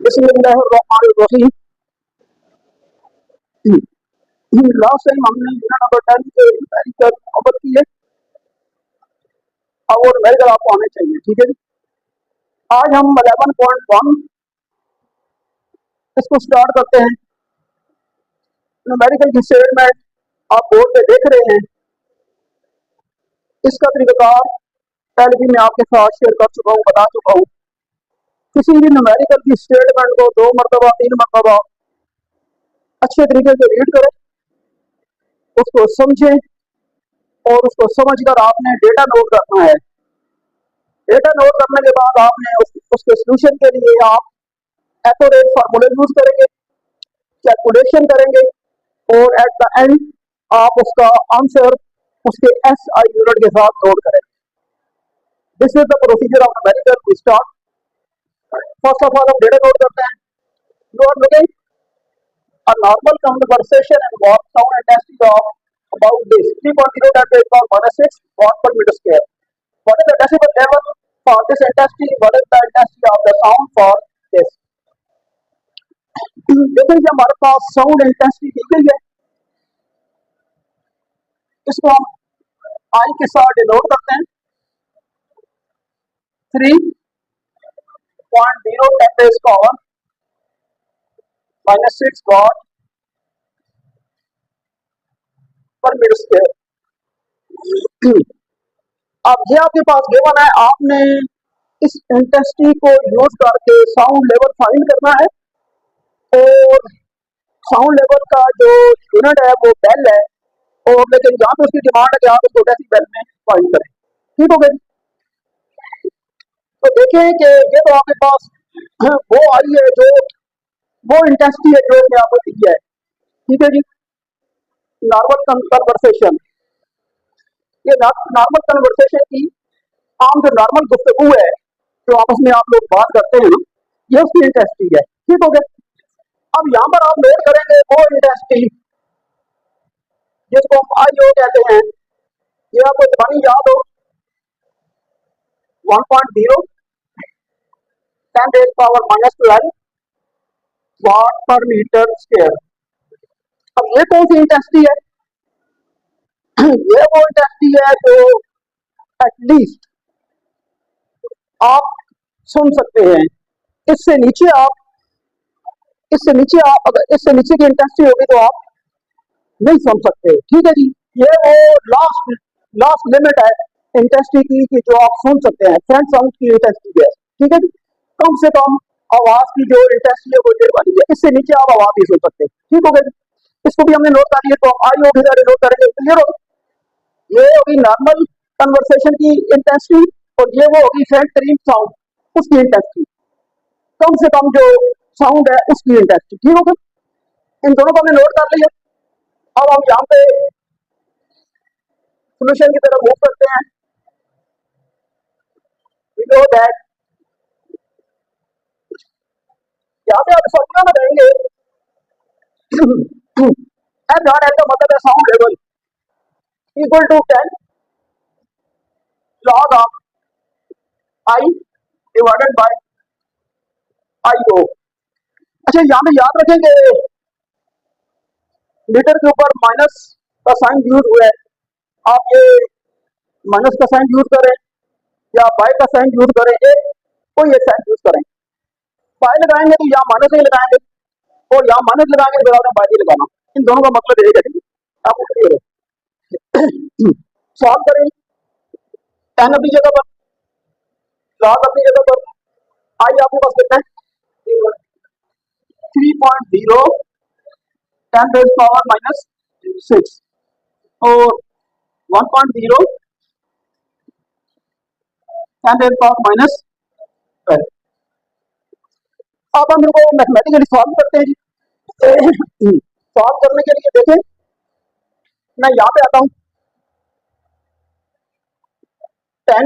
बिस्मिल्लाहिर्रहमानिर्रहीम। Last time हमने unit number 10 के न्यूमेरिकल कवर किए और वो न्यूमेरिकल आपको आने चाहिए, ठीक है जी। आज हम 11.1 इसको स्टार्ट करते हैं। न्यूमेरिकल की स्टेटमेंट आप बोर्ड पे देख रहे हैं। इसका तरीकाकार पहले भी मैं आपके साथ शेयर कर चुका हूँ, बता चुका हूँ। किसी भी न्यूमेरिकल की स्टेटमेंट को 2 मरतबा 3 मरतबा अच्छे तरीके से रीड करें, उसको समझें और उसको समझकर आपने डेटा नोट करना है। डेटा नोट करने के बाद आपने उसके सोल्यूशन के लिए आप एक्यूरेट फार्मूले यूज करेंगे, कैलकुलेशन करेंगे और एट द एंड आप उसका आंसर उसके SI यूनिट के साथ नोट करेंगे। This is the procedure of numerical. We start. First of all हम डेटा नोट करते हैं। You are looking a normal conversation and what sound intensity of about this 3.0 that is called -6 watt per meter square. What is the decibel level for this intensity? What is the intensity of the sound for this? देखिए कि हमारे पास sound intensity दी गई है, इसको हम आई के साथ denote करते हैं। 3.0 10 raised power -6 watt per meter square. अब ये आपके पास गिवन है, आपने इस इंटेंसिटी को यूज करके साउंड लेवल फाइंड करना है और साउंड लेवल का जो यूनिट है वो बेल है, और लेकिन यहाँ पे उसकी डिमांड है कि आप इसको डेसिबल में फाइंड करें। ठीक हो गया। तो देखें कि ये तो आपके पास वो आई है जो वो इंटेंसिटी है जो इसने आपको दी है। ठीक है जी। नॉर्मल कन्वर्सेशन, ये नॉर्मल कन्वर्सेशन की आम जो नॉर्मल गुफ्तगू है जो आपस में आप लोग बात करते हैं, ये उसकी इंटेंसिटी है। ठीक हो गया। अब यहाँ पर आप नोट करेंगे वो इंटेंसिटी जिसको हम IO कहते हैं। ये आपको जबानी याद हो, 1.0 10 raised power -12 वाट पर मीटर स्क्वायर। अब ये कौन सी इंटेंसिटी है? ये वो इंटेंसिटी है जो एटलीस्ट आप सुन सकते हैं। इससे नीचे आप अगर इससे नीचे की इंटेंसिटी होगी तो आप नहीं सुन सकते। ठीक है जी। ये वो लास्ट लिमिट है इंटेंसिटी की जो आप सुन सकते हैं। फ्रंट साउंड की इंटेंसिटी है। ठीक है जी। कम से कम आवाज की जो इंटेंसिटी है वो ये वाली है, इससे नीचे आप आवाज नहीं सुन सकते। ठीक हो गया। इसको भी हमने नोट कर लिया, तो हम IO भी नोट करेंगे। क्लियर हो? ये होगी नॉर्मल कन्वर्सेशन की इंटेंसिटी और ये वो होगी फ्रंट तरीन साउंड उसकी इंटेंसिटी, कम से कम जो साउंड है उसकी इंटेंसिटी। ठीक हो गया। इन दोनों को हमने नोट कर लिया। अब हम यहाँ पे सोल्यूशन की तरफ मूव करते हैं। वी नो दैट यहाँ पे आप फॉर्मूला बताएंगे एम नॉट एल का मतलब है sound level equal to 10 log of I divided by IO। अच्छा, यहाँ पे याद रखेंगे मीटर के ऊपर माइनस का साइन यूज हुआ है। आप ये माइनस का साइन यूज करें या बाय का साइन यूज करें, कोई एक साइन यूज करें। बाय लगाएंगे तो यहाँ माइनस नहीं लगाएंगे और यहाँ माइनस लगाएंगे तो फिर बाय नहीं लगाना। इन दोनों का मतलब एक है। आप क्लियर हो? सॉल्व करें। 10 अपनी जगह पर, लॉग अपनी जगह पर, आई आपके पास कितना है? 3.0 10 raised power -6 और 1.0 10 raised power -12। अब हम इनको मैथमेटिकली सॉल्व करते हैं जी। सॉल्व करने के लिए देखें, मैं यहाँ पे आता हूँ। 10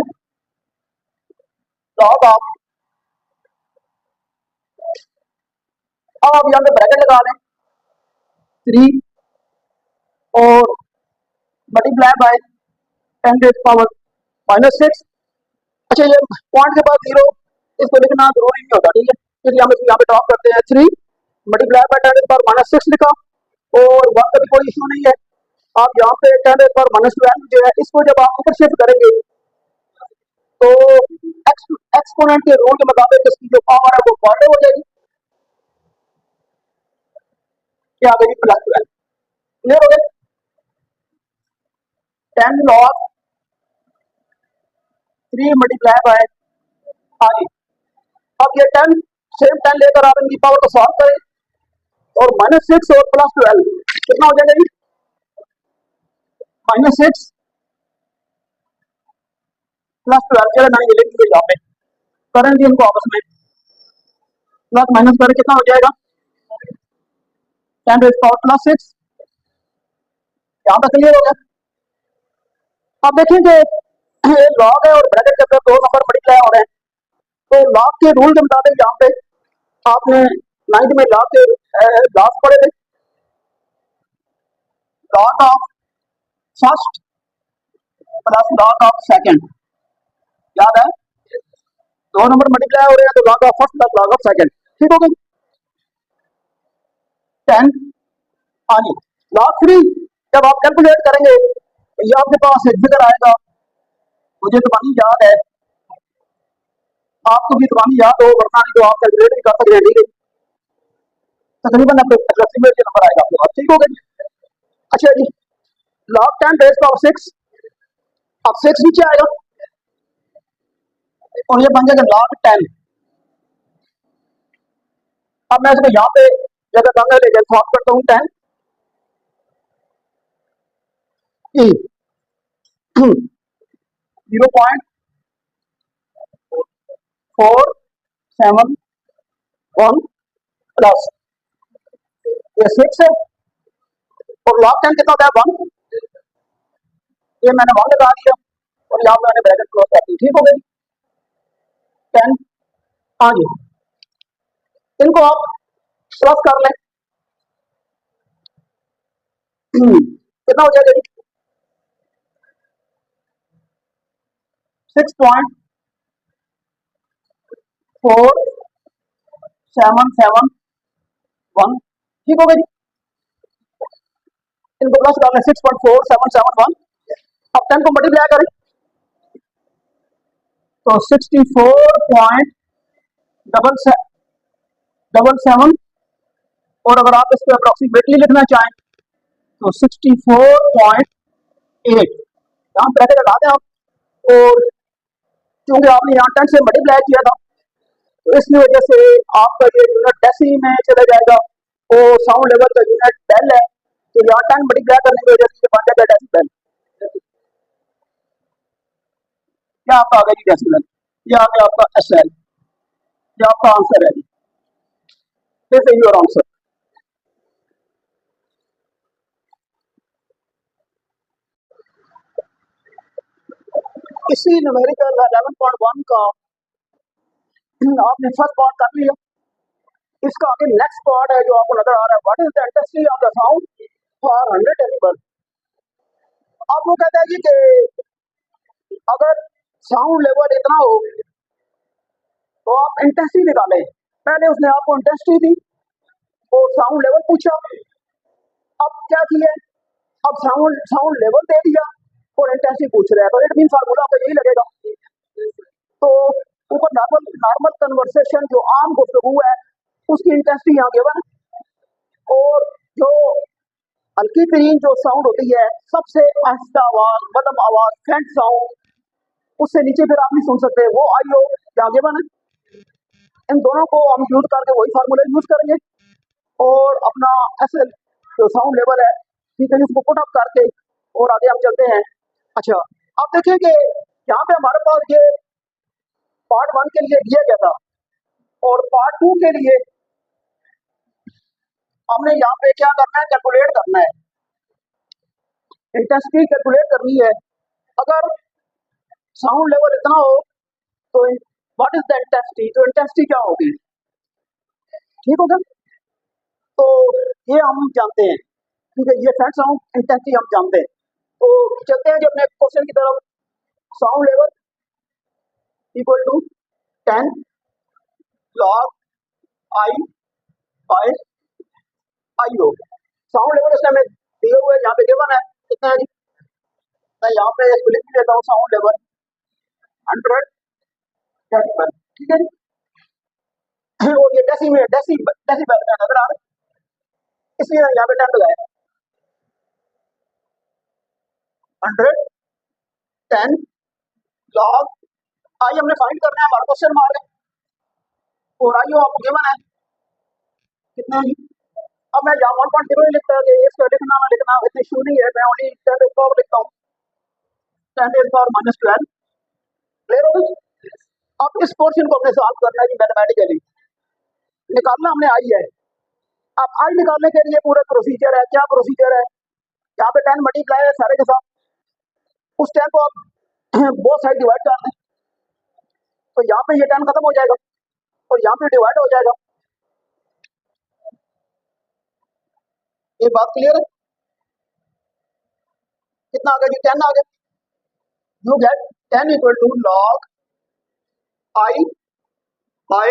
log ऑफ, अब आप यहाँ पे ब्रैकेट लगा लें 3 और मल्टीप्लाई बाय 10 raised power -6। अच्छा, ये पॉइंट के बाद 0 इसको लिखना जरूरी नहीं होता। ठीक है, इसलिए हम इसको यहाँ पे ड्रॉप करते हैं 3 मल्टीप्लाई बाय 10⁻⁻6 लिखा, और 1 का भी कोई इशू नहीं है। आप यहाँ पे 10⁻12 जो है इसको जब आप ऊपर शिफ्ट करेंगे तो एक्सपोनेंट के रूल के मुताबिक इसकी जो पावर है वो पॉजिटिव हो जाएगी। क्या आ गई +12। क्लियर हो गया? 10 log 3 मल्टीप्लाई बाय आगे। अब ये 10 सेम 10 लेकर आप इनकी पावर को सॉल्व करें, और -6 और +12 कितना हो जाएगा जी? -6 +12। चलो मैंने ये लिख दिया यहाँ पे, करेंगे इनको आपस में प्लस माइनस करें, कितना हो जाएगा? 10⁻6। यहाँ तक क्लियर हो गया? अब देखिए कि लॉग है और ब्रैकेट के अंदर 2 नंबर मल्टीप्लाई हो रहे हैं, तो लॉग के रूल के मुताबिक यहाँ पे आपने 9th में लॉग के लॉग पढ़े थे, log of first plus log of second, याद है? 2 नंबर मल्टीप्लाई हो रहे हैं तो log of first plus log of second. ठीक हो गई? 10 आनी लॉग 3 जब आप कैलकुलेट करेंगे तो ये आपके पास एक फिगर आएगा, मुझे जबानी याद है, आपको भी जबानी याद हो, वरना नहीं तो आप कैलकुलेट भी कर सकते हैं। ठीक है, तकरीबन अप्रोक्सीमेट ये नंबर आएगा आपके पास। ठीक हो गया? अच्छा जी, लॉग 10⁻6, अब 6 नीचे आएगा और ये बन जाएगा लॉग 10। अब मैं इसको यहाँ पे जगह दांगा लेकर सॉल्व करता हूँ। 10 ई 0.471 प्लस ये 6 है, और लॉग 10 कितना होता है? 1। ये मैंने 1 लगा दिया और यहाँ पे मैंने ब्रैकेट क्लोज कर दी। ठीक हो गई? 10 आ गया, इनको आप प्लस कर लें, कितना हो जाएगा जी? 6.4771। ठीक हो गया जी? इनको प्लस कर लें, 6.4771। अब 10 को मल्टीप्लाई करें तो 64.77, और अगर आप इसको अप्रोक्सीमेटली लिखना चाहें तो 64.8। यहाँ ब्रैकेट हटा दें आप, और क्योंकि आपने यहाँ 10 से मल्टीप्लाई किया था तो इसकी वजह से आपका ये यूनिट डेसी में चला जाएगा, और साउंड लेवल का यूनिट बेल है, तो यहाँ 10 मल्टीप्लाई करने की वजह से बन जाएगा डेसिबल। क्या आपका आ गया जी डेसिबल? ये आ गया आपका SL। ये आपका आंसर है जी, दिस इज योर आंसर। इसी न्यूमेरिकल 11.1 का आपने फर्स्ट पार्ट कर लिया। इसका आगे नेक्स्ट पार्ट है जो आपको नजर आ रहा है, what is the intensity of the sound for 100 decibel. अब वो कहता है जी कि अगर साउंड लेवल इतना हो तो आप इंटेंसिटी निकालें। पहले उसने आपको इंटेंसिटी दी और साउंड लेवल पूछा, अब क्या किया? अब साउंड लेवल दे दिया और इंटेंसिटी पूछ रहा है, तो इट मीन फार्मूला आपको यही लगेगा। तो ऊपर नॉर्मल कन्वर्सेशन जो आम गुफ्तगू है उसकी इंटेंसिटी यहाँ गिवन है, और जो हल्की तरीन जो साउंड होती है, सबसे आहिस्ता आवाज, मध्यम आवाज, फेंट साउंड, उससे नीचे फिर आप नहीं सुन सकते, वो आईओ यहाँ गिवन है। इन दोनों को हम यूज करके वही फार्मूला यूज करेंगे और अपना एसएल जो साउंड लेवल है, ठीक है, इसको पुट अप करके और आगे हम चलते हैं। अच्छा, अब देखिए कि यहाँ पे हमारे पास ये पार्ट 1 के लिए दिया गया था, और पार्ट 2 के लिए हमने यहाँ पे क्या करना है? कैलकुलेट करना है, इंटेंसिटी कैलकुलेट करनी है। अगर साउंड लेवल इतना हो तो व्हाट इज द इंटेंसिटी, तो इंटेंसिटी क्या होगी? ठीक होगा? तो ये हम जानते हैं, ठीक है, ये फेंट साउंड इंटेंसिटी हम जानते हैं। तो चलते हैं जी अपने क्वेश्चन की तरफ। Sound level equal to 10 log I by I हो। साउंड लेवल इसमें हमें दिए हुए यहाँ पे गिवन है कितना है जी, मैं यहाँ पे इसको लिख देता हूँ साउंड लेवल 100 डेसिबल, ठीक है जी। और ये डेसिबल में नजर आ रहा है, इसलिए यहाँ पे 10 लगाया 110 लॉग आई हमने फाइंड करना है, हमारा क्वेश्चन मार्क है, और आई आपको गिवन है कितना है जी। अब मैं यहाँ 1.0 लिखता है कि इसको लिखना ना लिखना इतनी इशू नहीं है, मैं ओनली 10 पावर लिखता हूँ 10 पावर -12, क्लियर हो गई। अब इस पोर्शन को अपने सॉल्व करना है जी मैथमेटिकली, निकालना हमने आई है। अब आई निकालने के लिए पूरा प्रोसीजर है, क्या प्रोसीजर है, यहाँ पे 10 मल्टीप्लाई है सारे के साथ, उस 10 को आप बहुत साइड डिवाइड कर दें तो यहाँ पे ये 10 खत्म हो जाएगा और यहाँ पे डिवाइड हो जाएगा। ये बात क्लियर है, कितना आ गया जी 10 आ गया, you get 10 equal to log I by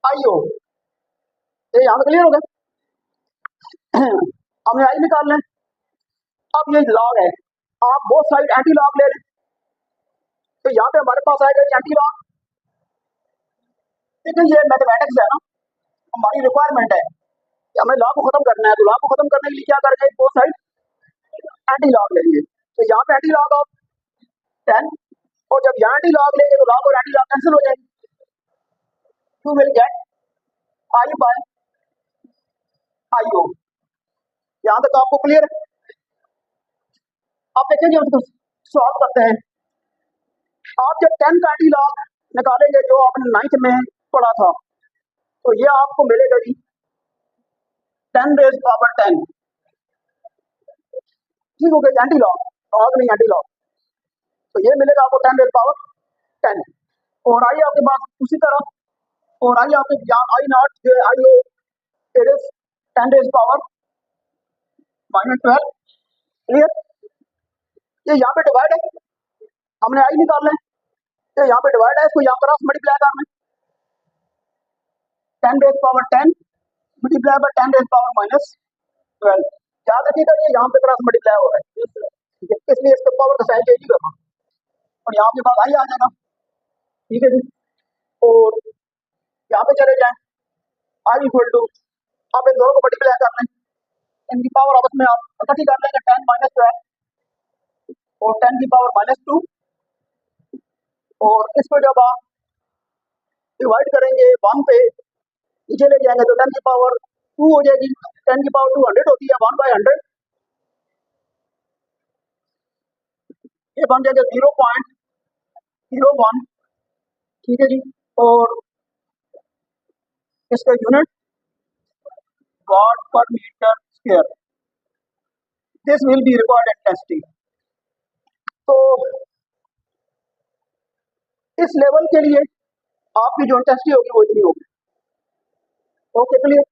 I हो। ये यहाँ पे क्लियर हो गया। हमने आई निकालना है, अब ये लॉग है, आप बहुत साइड एंटी लॉग ले लें तो यहाँ पे हमारे पास आएगा एंटी लॉग, लेकिन ये मैथमेटिक्स है ना, हमारी रिक्वायरमेंट है कि हमें लॉग को खत्म करना है, तो लॉग को खत्म करने के लिए क्या करेंगे, दो साइड एंटी लॉग लेंगे, तो यहाँ पे एंटी लॉग ऑफ 10, और जब यहाँ एंटी लॉग लेंगे तो लॉग और एंटी लॉग कैंसिल हो जाएंगे, you will get I by I हो। यहाँ तक आपको क्लियर है। आप देखेंगे उसको सॉल्व करते हैं, आप जब 10 का एंटी लॉग निकालेंगे जो आपने 9th में पढ़ा था, तो ये आपको मिलेगा जी 10 रेज पावर 10, ठीक हो गया एंटी लॉग, लॉग नहीं एंटी लॉग, तो ये मिलेगा आपको 10 रेज पावर 10। और आई आपके पास उसी तरह, और आई आपके यहाँ आई नॉट जो आई हो इट इज 10 रेज पावर -12, क्लियर। ये यहाँ पे डिवाइड है, हमने आई निकालना है, ये यहाँ पे डिवाइड है, इसको यहाँ क्रॉस मल्टीप्लाई करना है, 10 raise power 10 multiply by 10 raise power -12, याद रखिएगा ये यहाँ पे क्रॉस मल्टीप्लाई हो रहा है, इसलिए इसके पावर का साइन चेंज ही करना, और यहाँ के पास आई आ जाएगा, ठीक है जी। और यहाँ पे चले जाएं, आई इक्वल टू, आप इन दोनों को मल्टीप्लाई कर लें, इनकी पावर आपस में आप इकट्ठी कर लेंगे 10 -12 और 10 की पावर -2, और इसको जब आप डिवाइड करेंगे 1 पे नीचे ले जाएंगे तो 10 की पावर 2 हो जाएगी, 10 की पावर 2 100 होती है, 1/100 ये बन जाएगा 0.01, ठीक है जी। और इसका यूनिट वाट पर meter square, this will be required in testing. तो इस लेवल के लिए आपकी जो टेस्टिंग होगी वो इतनी होगी, ओके क्लियर।